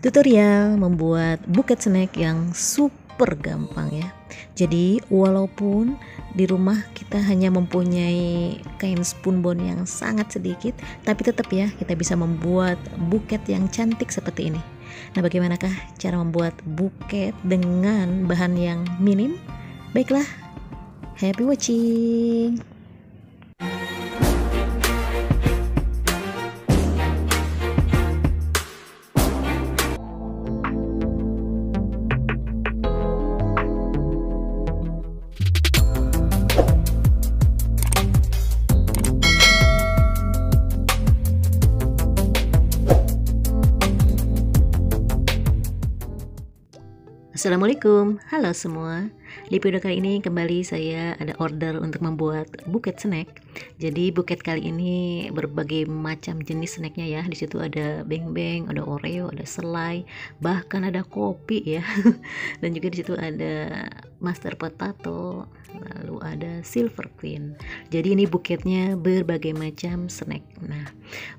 Tutorial membuat buket snack yang super gampang ya. Jadi walaupun di rumah kita hanya mempunyai kain spunbon yang sangat sedikit, tapi tetap ya kita bisa membuat buket yang cantik seperti ini. Nah, bagaimanakah cara membuat buket dengan bahan yang minim? Baiklah, happy watching. Assalamualaikum, halo semua. Di video kali ini kembali saya ada order untuk membuat buket snack. Jadi buket kali ini berbagai macam jenis snacknya ya. Di situ ada beng-beng, ada Oreo, ada selai, bahkan ada kopi ya. Dan juga di situ ada master potato, lalu ada silver queen. Jadi ini buketnya berbagai macam snack. Nah,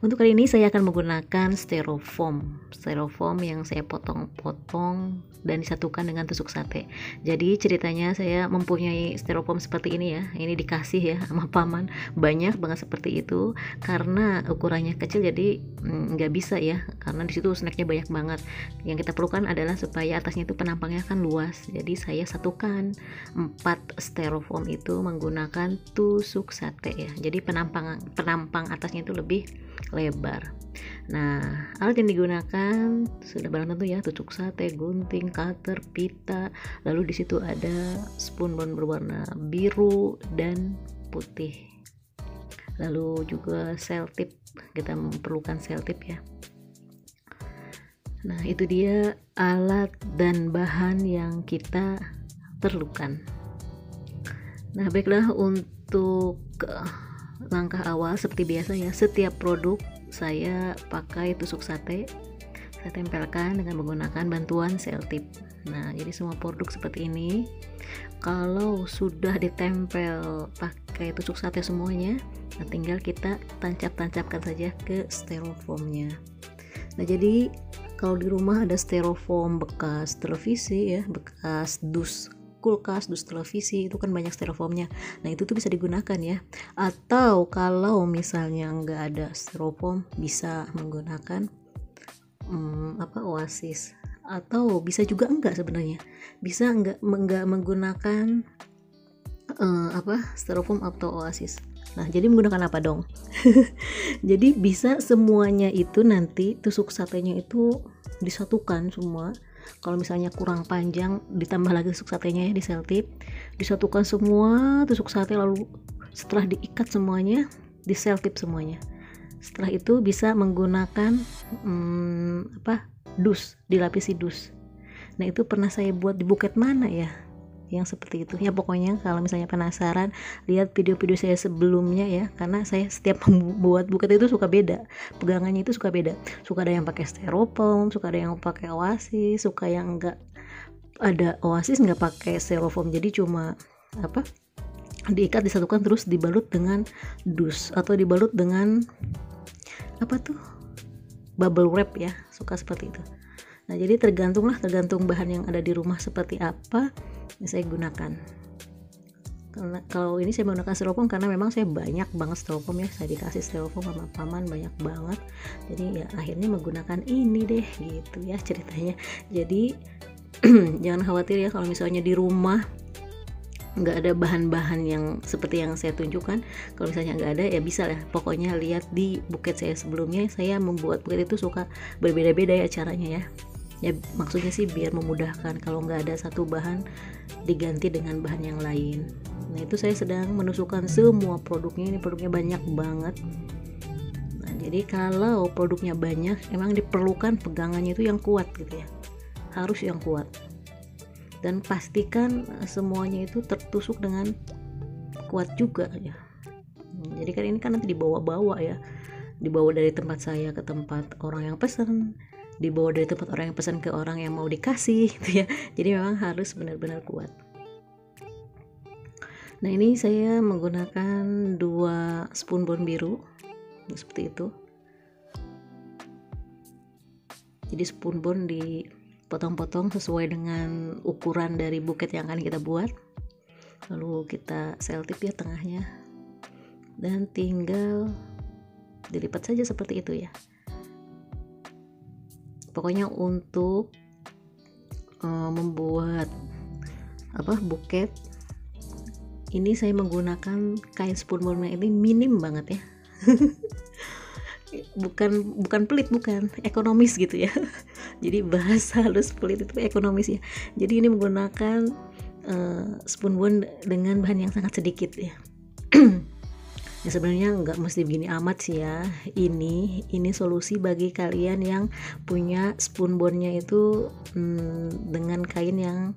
untuk kali ini saya akan menggunakan styrofoam yang saya potong-potong dan disatukan dengan tusuk sate. Jadi ceritanya saya mempunyai styrofoam seperti ini ya. Ini dikasih ya sama paman, banyak banget seperti itu. Karena ukurannya kecil jadi nggak bisa ya, karena di situ snacknya banyak banget. Yang kita perlukan adalah supaya atasnya itu penampangnya kan luas. Jadi saya satukan 4 styrofoam itu menggunakan tusuk sate ya. Jadi penampang atasnya itu lebih lebar. Nah, alat yang digunakan sudah barang tentu ya, tusuk sate, gunting, cutter, pita. Lalu di situ ada spunbon berwarna biru dan putih. Lalu juga selotip, kita memerlukan selotip ya. Nah, itu dia alat dan bahan yang kita perlukan. Nah, baiklah, untuk langkah awal seperti biasa ya, setiap produk saya pakai tusuk sate, saya tempelkan dengan menggunakan bantuan selotip. Nah, jadi semua produk seperti ini kalau sudah ditempel pakai tusuk sate semuanya, nah tinggal kita tancap-tancapkan saja ke styrofoamnya. Nah, jadi kalau di rumah ada styrofoam bekas televisi ya, bekas dus kulkas, dus televisi, itu kan banyak styrofoamnya. Nah, itu tuh bisa digunakan ya. Atau kalau misalnya nggak ada styrofoam, bisa menggunakan Oasis. Atau bisa juga enggak, sebenarnya bisa enggak menggunakan styrofoam atau Oasis. Nah, jadi menggunakan apa dong? Jadi bisa semuanya itu, nanti tusuk satenya itu disatukan semua. Kalau misalnya kurang panjang, ditambah lagi tusuk satenya ya, di selotip, disatukan semua tusuk sate, lalu setelah diikat semuanya, di selotip semuanya. Setelah itu bisa menggunakan dus, dilapisi dus. Nah, itu pernah saya buat di buket mana ya yang seperti itu ya. Pokoknya kalau misalnya penasaran, lihat video-video saya sebelumnya ya, karena saya setiap membuat buket itu suka beda, pegangannya itu suka beda. Suka ada yang pakai styrofoam, suka ada yang pakai Oasis, suka yang enggak ada Oasis nggak pakai styrofoam, jadi cuma diikat, disatukan, terus dibalut dengan dus atau dibalut dengan bubble wrap ya, suka seperti itu. Nah, jadi tergantung bahan yang ada di rumah seperti apa yang saya gunakan. Karena kalau ini saya menggunakan styrofoam karena memang saya banyak banget styrofoam ya, saya dikasih styrofoam sama paman banyak banget. Jadi ya akhirnya menggunakan ini deh gitu ya ceritanya. Jadi jangan khawatir ya kalau misalnya di rumah nggak ada bahan-bahan yang seperti yang saya tunjukkan. Kalau misalnya nggak ada ya bisa lah, pokoknya lihat di buket saya sebelumnya. Saya membuat buket itu suka berbeda-beda ya caranya ya, maksudnya sih biar memudahkan, kalau nggak ada satu bahan diganti dengan bahan yang lain. Nah, itu saya sedang menusukkan semua produknya. Ini produknya banyak banget. Nah, jadi kalau produknya banyak, emang diperlukan pegangannya itu yang kuat gitu ya, harus yang kuat. Dan pastikan semuanya itu tertusuk dengan kuat juga ya. Jadi kan ini kan nanti dibawa-bawa ya, dibawa dari tempat saya ke tempat orang yang pesan, dibawa dari tempat orang yang pesan ke orang yang mau dikasih gitu ya. Jadi memang harus benar-benar kuat. Nah, ini saya menggunakan 2 spunbon biru seperti itu. Jadi spoonbone dipotong-potong sesuai dengan ukuran dari buket yang akan kita buat. Lalu kita selotip ya tengahnya, dan tinggal dilipat saja seperti itu ya. Pokoknya untuk membuat buket ini saya menggunakan kain spoonbone ini minim banget ya. bukan pelit, bukan ekonomis gitu ya. Jadi bahasa halus pelit itu ekonomis ya. Jadi ini menggunakan spoonbone dengan bahan yang sangat sedikit ya. Ya sebenarnya nggak mesti begini amat sih ya. Ini solusi bagi kalian yang punya spoonbone-nya itu dengan kain yang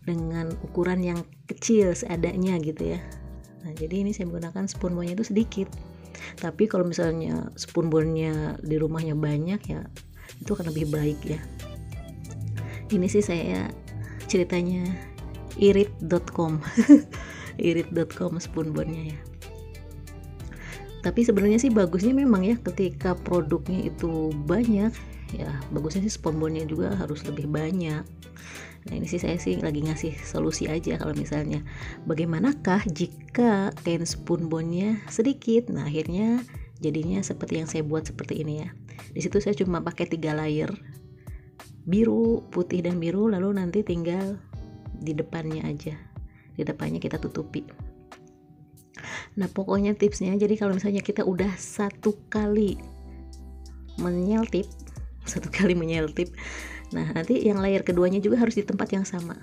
dengan ukuran yang kecil seadanya gitu ya. Nah jadi ini saya menggunakan spoonbone-nya itu sedikit. Tapi kalau misalnya spoonbone-nya di rumahnya banyak ya, itu akan lebih baik ya. Ini sih saya ceritanya irit.com irit.com spoonbone-nya ya. Tapi sebenarnya sih bagusnya memang ya ketika produknya itu banyak ya, bagusnya sih spoonbone-nya juga harus lebih banyak. Nah ini sih saya sih lagi ngasih solusi aja kalau misalnya bagaimanakah jika kain spoonbone-nya sedikit. Nah akhirnya jadinya seperti yang saya buat seperti ini ya. Di situ saya cuma pakai 3 layer, biru, putih dan biru, lalu nanti tinggal di depannya aja. Di depannya kita tutupi. Nah pokoknya tipsnya, jadi kalau misalnya kita udah satu kali menyeltip, nah nanti yang layer keduanya juga harus di tempat yang sama,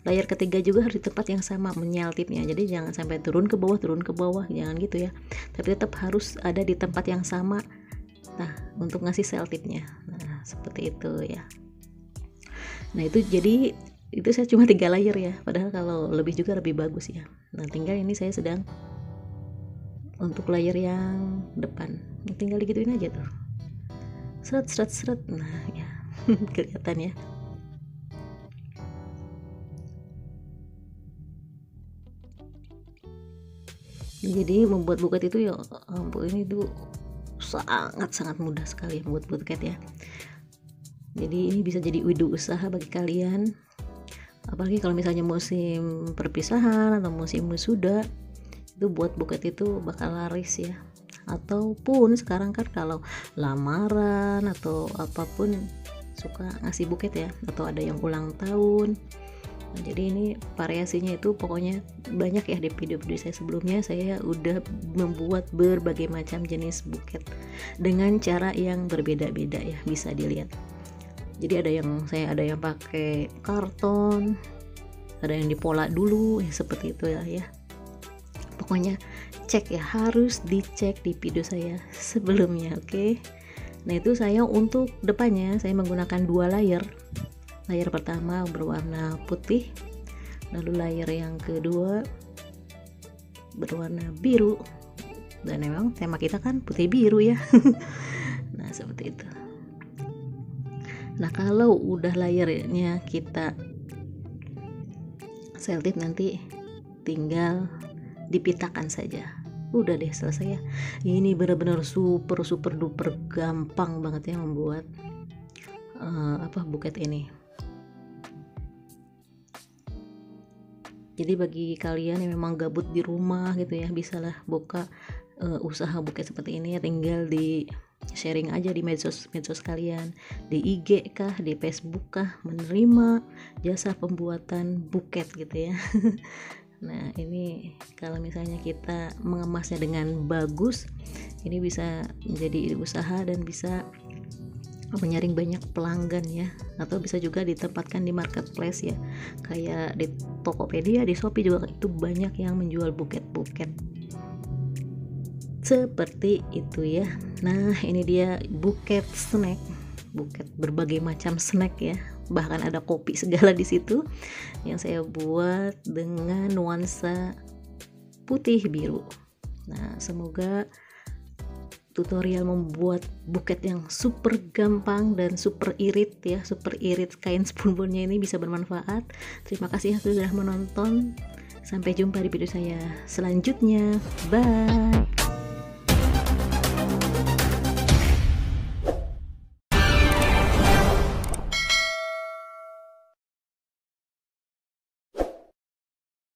layer ketiga juga harus di tempat yang sama menyeltipnya. Jadi jangan sampai turun ke bawah, jangan gitu ya, tapi tetap harus ada di tempat yang sama. Nah untuk ngasih seltipnya, nah seperti itu ya. Nah itu jadi itu saya cuma 3 layer ya, padahal kalau lebih juga lebih bagus ya. Nah tinggal ini saya sedang untuk layer yang depan, tinggal digituin aja tuh, seret. Nah ya kelihatan ya. Jadi membuat buket itu ya ampun, ini tuh sangat mudah sekali membuat buket ya. Jadi ini bisa jadi ide usaha bagi kalian, apalagi kalau misalnya musim perpisahan atau musim wisuda, itu buat buket itu bakal laris ya. Ataupun sekarang kan kalau lamaran atau apapun suka ngasih buket ya, atau ada yang ulang tahun. Nah, jadi ini variasinya itu pokoknya banyak ya. Di video-video saya sebelumnya saya udah membuat berbagai macam jenis buket dengan cara yang berbeda-beda ya, bisa dilihat. Jadi ada yang pakai karton, ada yang dipola dulu ya, seperti itu ya. Pokoknya cek ya, harus dicek di video saya sebelumnya, oke? Nah itu saya untuk depannya saya menggunakan 2 layer. Layer pertama berwarna putih, lalu layer yang kedua berwarna biru. Dan memang tema kita kan putih biru ya. Nah seperti itu. Nah kalau udah layernya kita selotip, nanti tinggal dipitakan saja, udah deh selesai ya. Ini benar-benar super duper gampang banget ya membuat buket ini. Jadi bagi kalian yang memang gabut di rumah gitu ya, bisalah buka usaha buket seperti ini ya. Tinggal di sharing aja di medsos kalian, di IG kah, di Facebook kah, menerima jasa pembuatan buket gitu ya. Nah ini kalau misalnya kita mengemasnya dengan bagus, ini bisa menjadi usaha dan bisa menyaring banyak pelanggan ya. Atau bisa juga ditempatkan di marketplace ya, kayak di Tokopedia, di Shopee juga itu banyak yang menjual buket-buket seperti itu ya. Nah ini dia buket snack, buket berbagai macam snack ya, bahkan ada kopi segala di situ yang saya buat dengan nuansa putih biru. Nah semoga tutorial membuat buket yang super gampang dan super irit kain spoonbone-nya ini bisa bermanfaat. Terima kasih sudah menonton, sampai jumpa di video saya selanjutnya, bye.